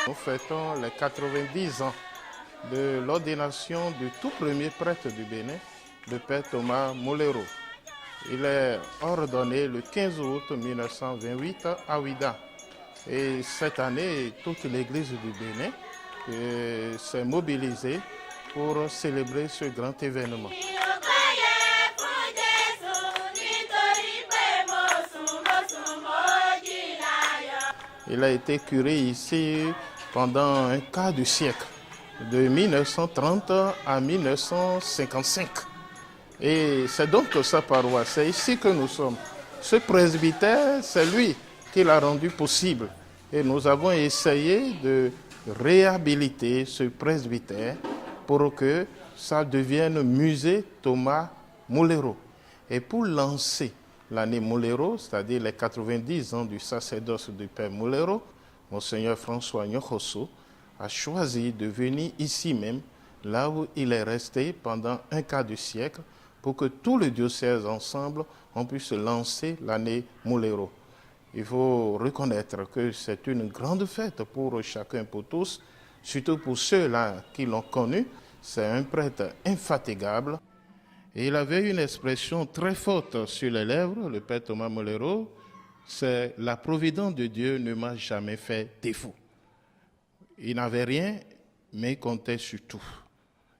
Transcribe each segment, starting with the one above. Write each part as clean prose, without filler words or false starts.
Nous fêtons les 90 ans de l'ordination du tout premier prêtre du Bénin, le père Thomas Molero. Il est ordonné le 15 août 1928 à Ouidah. Et cette année, toute l'église du Bénin s'est mobilisée pour célébrer ce grand événement. Il a été curé ici pendant un quart de siècle, de 1930 à 1955. Et c'est donc sa paroisse, c'est ici que nous sommes. Ce presbytère, c'est lui qui l'a rendu possible. Et nous avons essayé de réhabiliter ce presbytère pour que ça devienne musée Thomas Molero. Et pour lancer l'année Molero, c'est-à-dire les 90 ans du sacerdoce du père Molero, Monseigneur François Nyokoso a choisi de venir ici même, là où il est resté pendant un quart de siècle, pour que tout le diocèse ensemble, on puisse lancer l'année Molero. Il faut reconnaître que c'est une grande fête pour chacun, pour tous, surtout pour ceux-là qui l'ont connu. C'est un prêtre infatigable. Et il avait une expression très forte sur les lèvres, le père Thomas Molero, c'est « la providence de Dieu ne m'a jamais fait défaut ». Il n'avait rien, mais il comptait sur tout.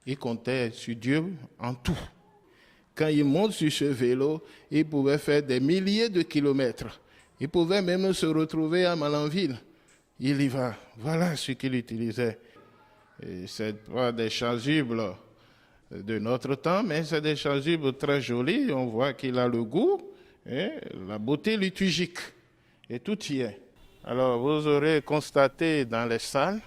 Il comptait sur Dieu en tout. Quand il monte sur ce vélo, il pouvait faire des milliers de kilomètres. Il pouvait même se retrouver à Malanville. Il y va. Voilà ce qu'il utilisait. Ce n'est pas des chasubles de notre temps, mais c'est des chasubles très jolis. On voit qu'il a le goût, la beauté liturgique. Et tout y est. Alors, vous aurez constaté dans les salles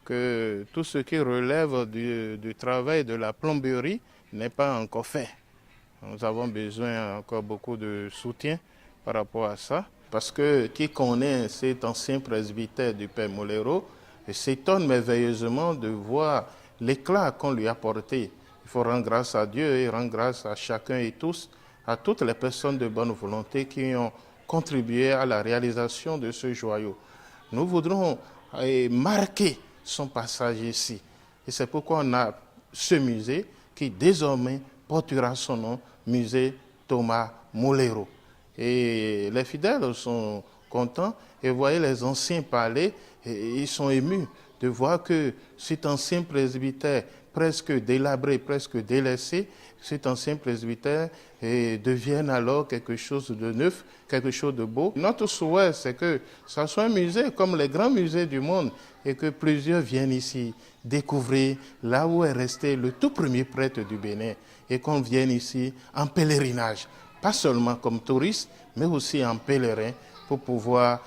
que tout ce qui relève du travail de la plomberie n'est pas encore fait. Nous avons besoin encore beaucoup de soutien par rapport à ça. Parce que qui connaît cet ancien presbytère du père Molero s'étonne merveilleusement de voir l'éclat qu'on lui a porté. Il faut rendre grâce à Dieu et rendre grâce à chacun et tous, à toutes les personnes de bonne volonté qui ont contribué à la réalisation de ce joyau. Nous voudrons marquer son passage ici. Et c'est pourquoi on a ce musée qui désormais portera son nom, musée Thomas Molero. Et les fidèles sont contents et voyez les anciens parler et ils sont émus de voir que cet ancien presbytère presque délabré, presque délaissé, cet ancien presbytère devienne alors quelque chose de neuf, quelque chose de beau. Notre souhait, c'est que ça soit un musée comme les grands musées du monde et que plusieurs viennent ici découvrir là où est resté le tout premier prêtre du Bénin et qu'on vienne ici en pèlerinage. Pas seulement comme touriste, mais aussi en pèlerin pour pouvoir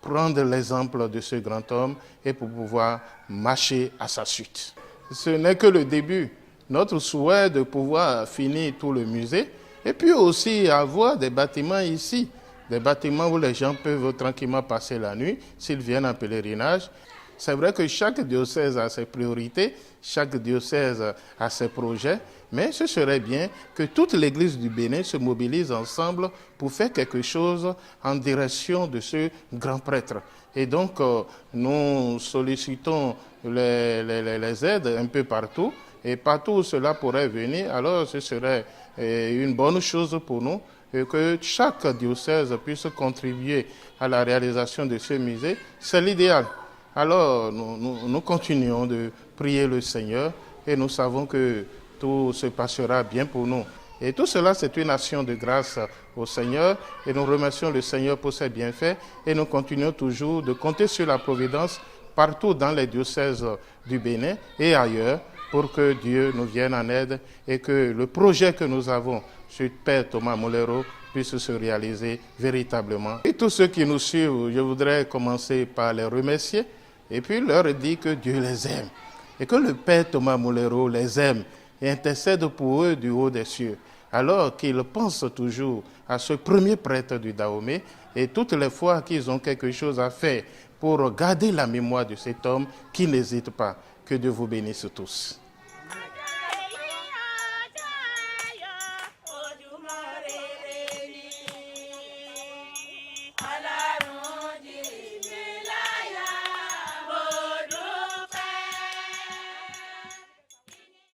prendre l'exemple de ce grand homme et pour pouvoir marcher à sa suite. Ce n'est que le début. Notre souhait est de pouvoir finir tout le musée et puis aussi avoir des bâtiments ici, des bâtiments où les gens peuvent tranquillement passer la nuit s'ils viennent en pèlerinage. C'est vrai que chaque diocèse a ses priorités, chaque diocèse a ses projets, mais ce serait bien que toute l'Église du Bénin se mobilise ensemble pour faire quelque chose en direction de ce grand prêtre. Et donc, nous sollicitons les aides un peu partout, et partout où cela pourrait venir, alors ce serait une bonne chose pour nous, et que chaque diocèse puisse contribuer à la réalisation de ce musée. C'est l'idéal. Alors, nous continuons de prier le Seigneur et nous savons que tout se passera bien pour nous. Et tout cela, c'est une action de grâce au Seigneur et nous remercions le Seigneur pour ses bienfaits et nous continuons toujours de compter sur la providence partout dans les diocèses du Bénin et ailleurs pour que Dieu nous vienne en aide et que le projet que nous avons sur Père Thomas Molero puisse se réaliser véritablement. Et tous ceux qui nous suivent, je voudrais commencer par les remercier et puis leur dire que Dieu les aime et que le Père Thomas Molero les aime et intercède pour eux du haut des cieux, alors qu'ils pensent toujours à ce premier prêtre du Dahomey et toutes les fois qu'ils ont quelque chose à faire pour garder la mémoire de cet homme, qu'ils n'hésitent pas. Que Dieu vous bénisse tous.